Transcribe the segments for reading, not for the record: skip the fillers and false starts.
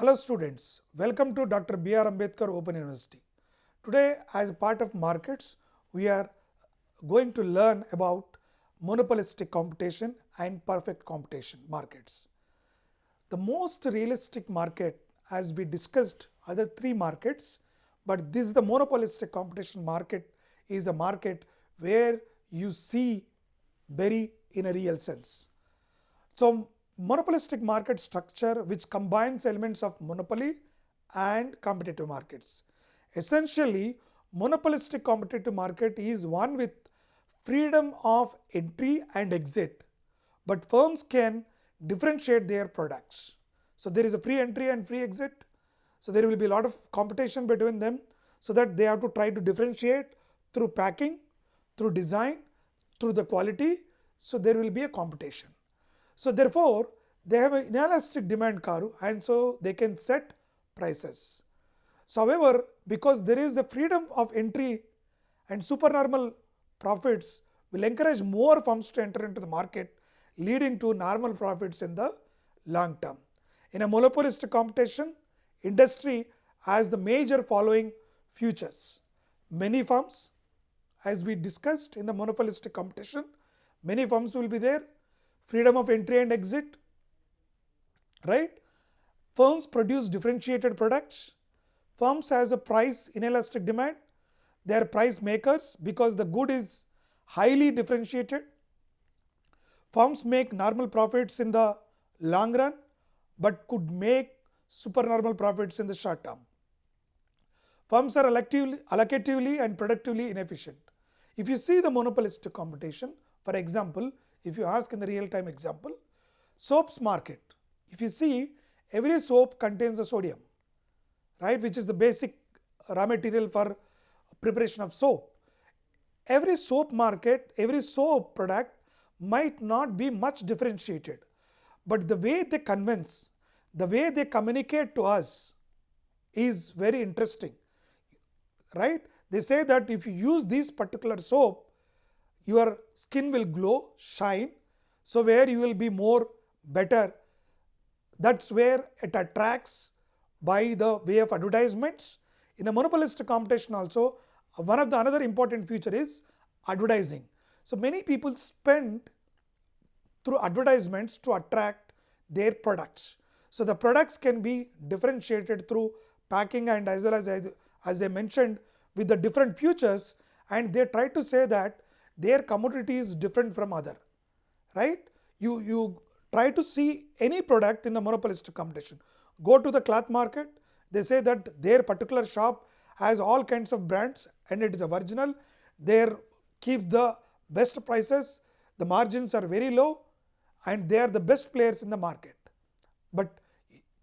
Hello students, welcome to Dr. B.R. Ambedkar Open University. Today as a part of markets, we are going to learn about monopolistic competition and perfect competition markets. The most realistic market, as we discussed other three markets, but this is the monopolistic competition market, is a market where you see berry in a real sense. So monopolistic market structure which combines elements of monopoly and competitive markets. Essentially, monopolistic competitive market is one with freedom of entry and exit, but firms can differentiate their products. So there is a free entry and free exit. So there will be a lot of competition between them, so that they have to try to differentiate through packing, through design, through the quality. So there will be a competition. So therefore, they have an inelastic demand curve, and so they can set prices. So however, because there is a freedom of entry and supernormal profits will encourage more firms to enter into the market, leading to normal profits in the long term. In a monopolistic competition, industry has the major following features. Many firms, as we discussed in the monopolistic competition, many firms will be there. Freedom of entry and exit, right? Firms produce differentiated products. Firms has a price inelastic demand. They are price makers because the good is highly differentiated. Firms make normal profits in the long run, but could make supernormal profits in the short term. Firms are allocatively and productively inefficient. If you see the monopolistic competition, for example, if you ask in the real-time example, soaps market. If you see, every soap contains a sodium, right, which is the basic raw material for preparation of soap. Every soap market, every soap product might not be much differentiated, but the way they convince, the way they communicate to us is very interesting, right? They say that if you use this particular soap, your skin will glow, shine, so where you will be more better. That's where it attracts by the way of advertisements. In a monopolistic competition also, one of the another important feature is advertising. So many people spend through advertisements to attract their products. So the products can be differentiated through packing and as well as I mentioned with the different features, and they try to say that their commodity is different from other, right? You try to see any product in the monopolistic competition. Go to the cloth market, they say that their particular shop has all kinds of brands and it is original. They keep the best prices, the margins are very low, and they are the best players in the market. But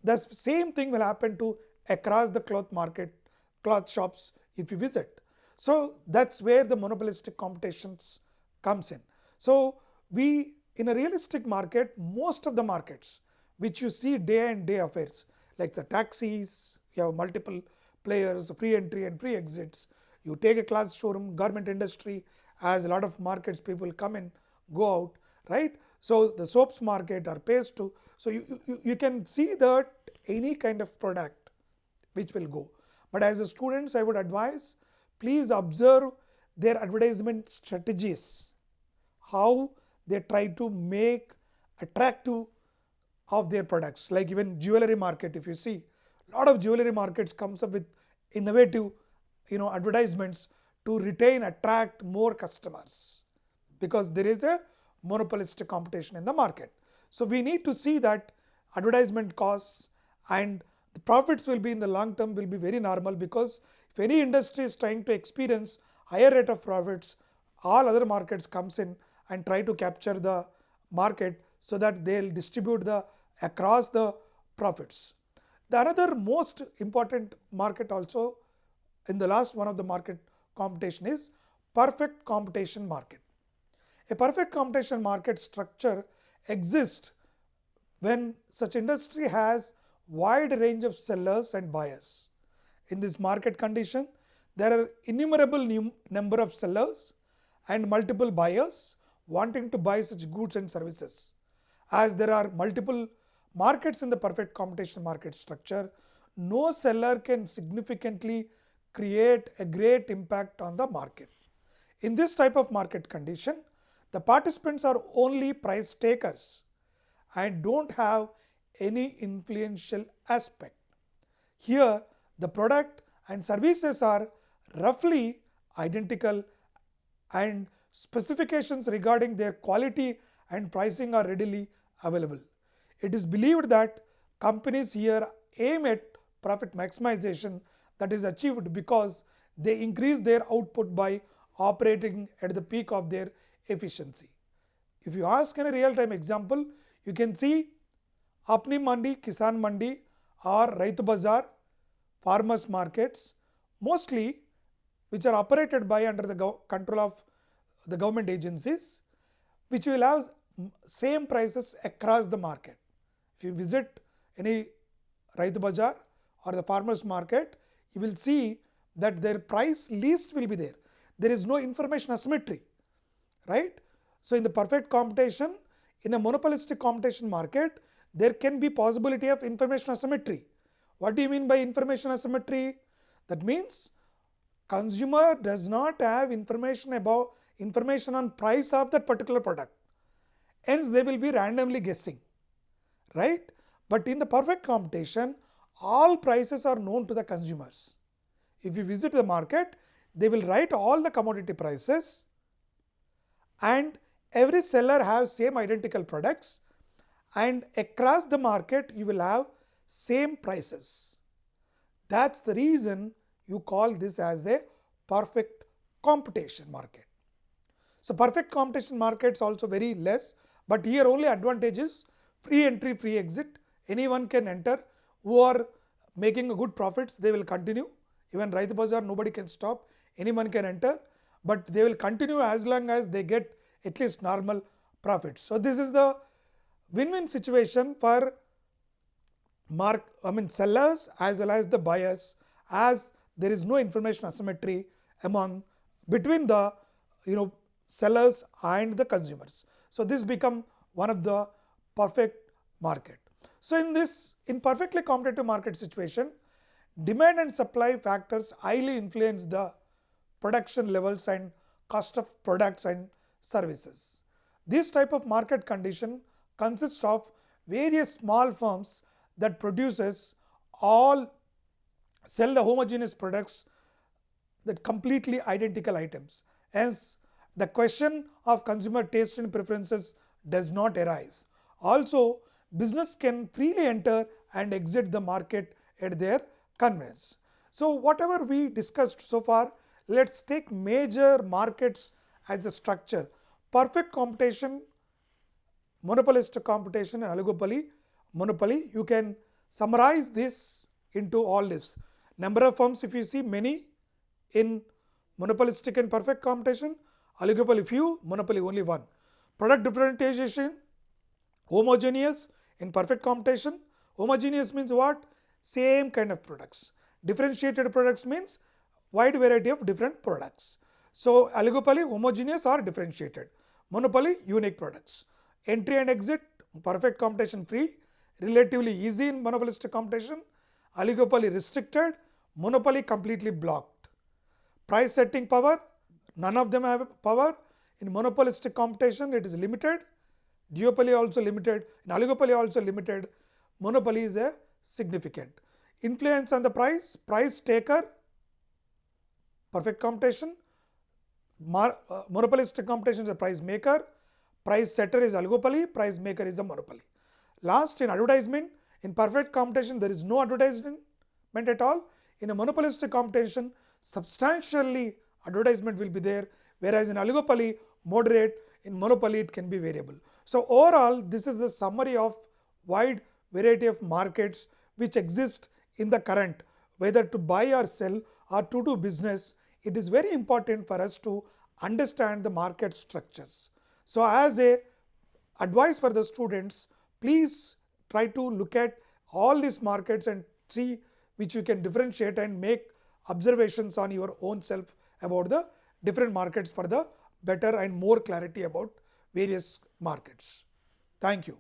the same thing will happen to across the cloth market, cloth shops if you visit. So that's where the monopolistic competitions comes in. So we, in a realistic market, most of the markets which you see day and day affairs, like the taxis, you have multiple players, free entry and free exits. You take a cloth showroom, garment industry has a lot of markets, people come in, go out, right? So the soaps market are paced to, so you can see that any kind of product which will go. But as a students, I would advise, please observe their advertisement strategies, how they try to make attractive of their products. Like even jewelry market, if you see, a lot of jewelry markets comes up with innovative advertisements to retain, attract more customers, because there is a monopolistic competition in the market. So we need to see that advertisement costs and the profits will be in the long term will be very normal, because if any industry is trying to experience higher rate of profits, all other markets comes in and try to capture the market so that they'll distribute across the profits. The another most important market also in the last one of the market competition is perfect competition market. A perfect competition market structure exists when such industry has wide range of sellers and buyers. In this market condition, there are innumerable number of sellers and multiple buyers wanting to buy such goods and services. As there are multiple markets in the perfect competition market structure, no seller can significantly create a great impact on the market. In this type of market condition, the participants are only price takers and don't have any influential aspect. Here, the product and services are roughly identical and specifications regarding their quality and pricing are readily available. It is believed that companies here aim at profit maximization that is achieved because they increase their output by operating at the peak of their efficiency. If you ask in a real-time example, you can see Apni Mandi, Kisan Mandi or Raitu Bazaar, farmers markets, mostly which are operated by under the control of the government agencies, which will have same prices across the market. If you visit any Raitu Bazaar or the farmers market, you will see that their price list will be there. There is no information asymmetry, right? So in the perfect competition, in a monopolistic competition market, there can be possibility of information asymmetry. What do you mean by information asymmetry? That means consumer does not have information on price of that particular product. Hence they will be randomly guessing, right? But in the perfect competition, all prices are known to the consumers. If you visit the market, they will write all the commodity prices and every seller has same identical products, and across the market you will have same prices. That's the reason you call this as a perfect competition market. So perfect competition markets also very less, but here only advantage is free entry, free exit. Anyone can enter. Who are making a good profits, they will continue. Even Raitu Bazaar, nobody can stop. Anyone can enter, but they will continue as long as they get at least normal profits. So this is the win-win situation for sellers as well as the buyers, as there is no information asymmetry between the sellers and the consumers. So this become one of the perfect market. So in perfectly competitive market situation, demand and supply factors highly influence the production levels and cost of products and services. This type of market condition consists of various small firms that all sell the homogeneous products, that completely identical items. Hence, the question of consumer taste and preferences does not arise. Also, business can freely enter and exit the market at their convenience. So whatever we discussed so far, let's take major markets as a structure. Perfect competition, monopolistic competition and oligopoly, monopoly. You can summarize this into all this. Number of firms, if you see, many in monopolistic and perfect competition, oligopoly few, monopoly only one. Product differentiation, homogeneous in perfect competition. Homogeneous means what? Same kind of products. Differentiated products means wide variety of different products. So oligopoly, homogeneous or differentiated. Monopoly, unique products. Entry and exit, perfect competition free, relatively easy in monopolistic competition. Oligopoly restricted, monopoly completely blocked. Price setting power, none of them have power. In monopolistic competition, it is limited. Duopoly also limited. In oligopoly also limited. Monopoly is a significant. Influence on the price, price taker, perfect competition. Monopolistic competition is a price maker. Price setter is oligopoly. Price maker is a monopoly. Last, in advertisement, in perfect competition, there is no advertisement at all. In a monopolistic competition, substantially advertisement will be there, whereas in oligopoly, moderate. In monopoly, it can be variable. So overall, this is the summary of wide variety of markets which exist in the current, whether to buy or sell or to do business. It is very important for us to understand the market structures. So as a advice for the students, please try to look at all these markets and see which you can differentiate and make observations on your own self about the different markets for the better and more clarity about various markets. Thank you.